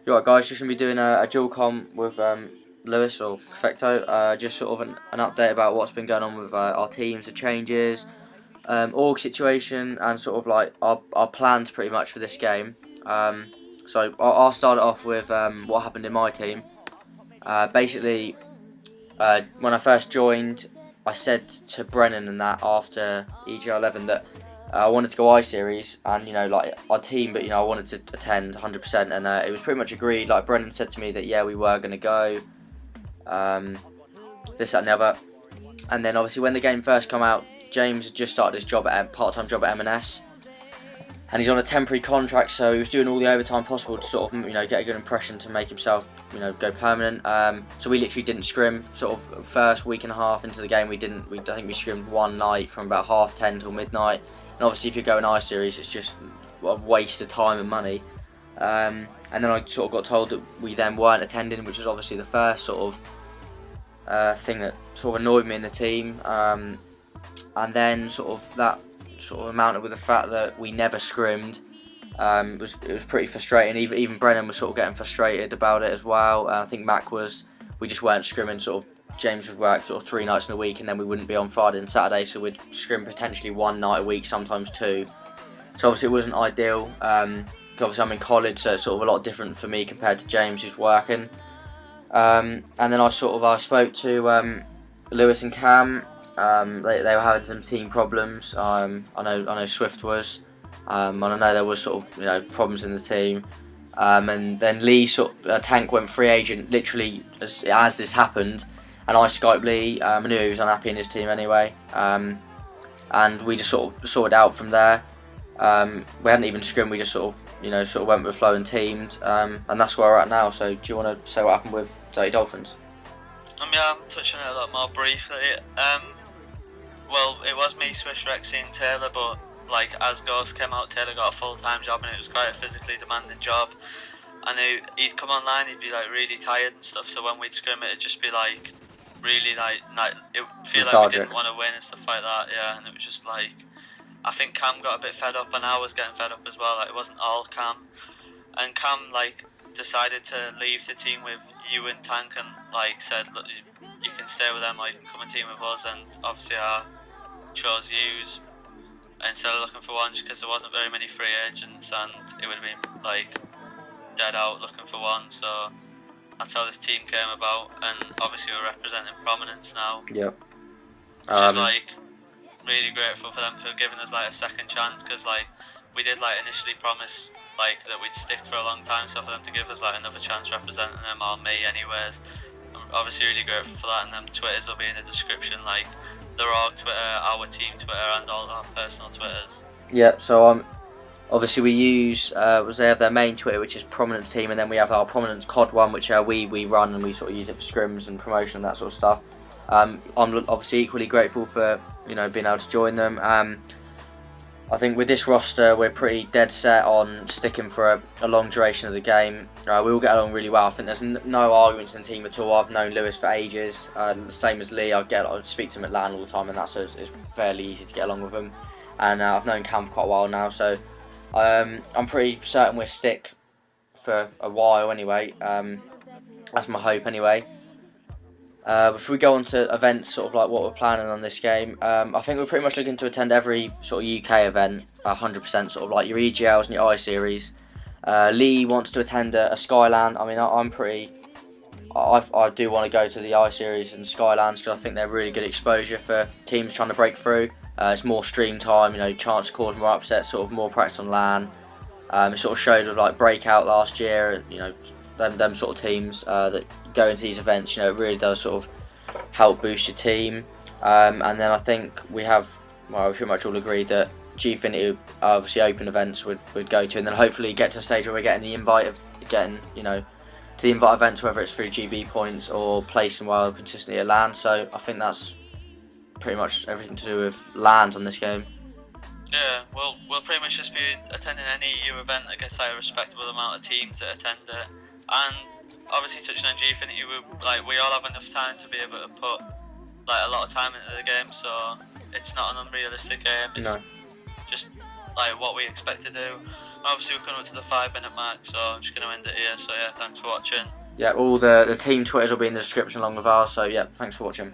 You alright, guys? Just gonna be doing a dual com with Lewis or Perfecto. Just sort of an update about what's been going on with our teams, the changes, org situation, and sort of like our plans pretty much for this game. So I'll start it off with what happened in my team. Basically, when I first joined, I said to Brennan and that after EGR11 that I wanted to go I series, and like our team, but I wanted to attend 100%, and it was pretty much agreed. Like Brennan said to me that yeah, we were gonna go, this that and the other, and then obviously when the game first come out, James had just started his job at part-time job at M&S, and he's on a temporary contract, so he was doing all the overtime possible to sort of get a good impression to make himself go permanent. So we literally didn't scrim. Sort of first week and a half into the game, we didn't. I think we scrimmed one night from about 10:30 till midnight. And obviously, if you're going I series, it's just a waste of time and money. And then I sort of got told that we then weren't attending, which was obviously the first sort of thing that sort of annoyed me in the team. And then sort of that sort of amounted with the fact that we never scrimmed. It was pretty frustrating. Even Brennan was sort of getting frustrated about it as well. I think Mac was. We just weren't scrimming. Sort of James would work sort of 3 nights in a week, and then we wouldn't be on Friday and Saturday, so we'd scrim potentially 1 night a week, sometimes 2. So obviously it wasn't ideal. Obviously I'm in college, so it's sort of a lot different for me compared to James who's working. And then I spoke to Lewis and Cam. They were having some team problems. I know Swift was, and I know there was sort of problems in the team. And then Lee Tank went free agent literally as this happened, and I Skyped Lee. I knew he was unhappy in his team anyway, and we just sort of sorted out from there. We hadn't even scrimmed. We just sort of went with the flow and teamed, and that's where we're at now. So do you want to say what happened with Dirty Dolphins? Yeah, I'm touching it a lot more briefly. Well, it was me, Swish, Rexy and Taylor, but like as Ghost came out, Taylor got a full-time job and it was quite a physically demanding job. I knew he'd come online, he'd be like really tired and stuff, so when we'd scrim it'd just be like really like it would feel like we didn't want to win and stuff like that, yeah, and it was just like, I think Cam got a bit fed up and I was getting fed up as well. Like it wasn't all Cam, and Cam like decided to leave the team with you and Tank and like said, look, you can stay with them or you can come and team with us, and obviously I chose yous instead of looking for one just because there wasn't very many free agents and it would have been like dead out looking for one, so that's how this team came about, and obviously we're representing Prominence now. Yep. Which is like really grateful for them for giving us like a second chance, because like we did like initially promise like that we'd stick for a long time, so for them to give us like another chance representing them, or me anyways, I'm obviously really grateful for that. And them Twitters will be in the description, like their org Twitter, our team Twitter, and all our personal Twitters. Yeah, so obviously we use they have their main Twitter, which is Prominence Team, and then we have our Prominence COD one, which we run, and we sort of use it for scrims and promotion and that sort of stuff. I'm obviously equally grateful for being able to join them. I think with this roster we're pretty dead set on sticking for a long duration of the game. We all get along really well. I think there's no arguments in the team at all. I've known Lewis for ages, the same as Lee. I speak to him at LAN all the time, and it's fairly easy to get along with him. And I've known Cam for quite a while now, so I'm pretty certain we'll stick for a while anyway. That's my hope anyway. Before we go on to events, sort of like what we're planning on this game, I think we're pretty much looking to attend every sort of UK event, 100%, sort of like your EGLs and your I series. Lee wants to attend a Skyland. I mean, I do want to go to the I series and Skylands because I think they're really good exposure for teams trying to break through. It's more stream time, chance to cause more upsets, sort of more practice on LAN. It sort of showed with like Breakout last year, them sort of teams that go into these events, it really does sort of help boost your team. And then I think we pretty much all agreed that Gfinity, obviously open events would go to, and then hopefully get to a stage where we're getting the invite of getting, to the invite events, whether it's through GB points or placing well consistently at LAN. So I think that's pretty much everything to do with LAN on this game. Yeah, we'll pretty much just be attending any EU event that gets like a respectable amount of teams that attend it. And obviously touching on Gfinity, we all have enough time to be able to put like a lot of time into the game, so it's not an unrealistic game. It's just like what we expect to do. Obviously, we're coming up to the 5-minute mark, so I'm just going to end it here. So yeah, thanks for watching. Yeah, all the team Twitters will be in the description along with ours. So yeah, thanks for watching.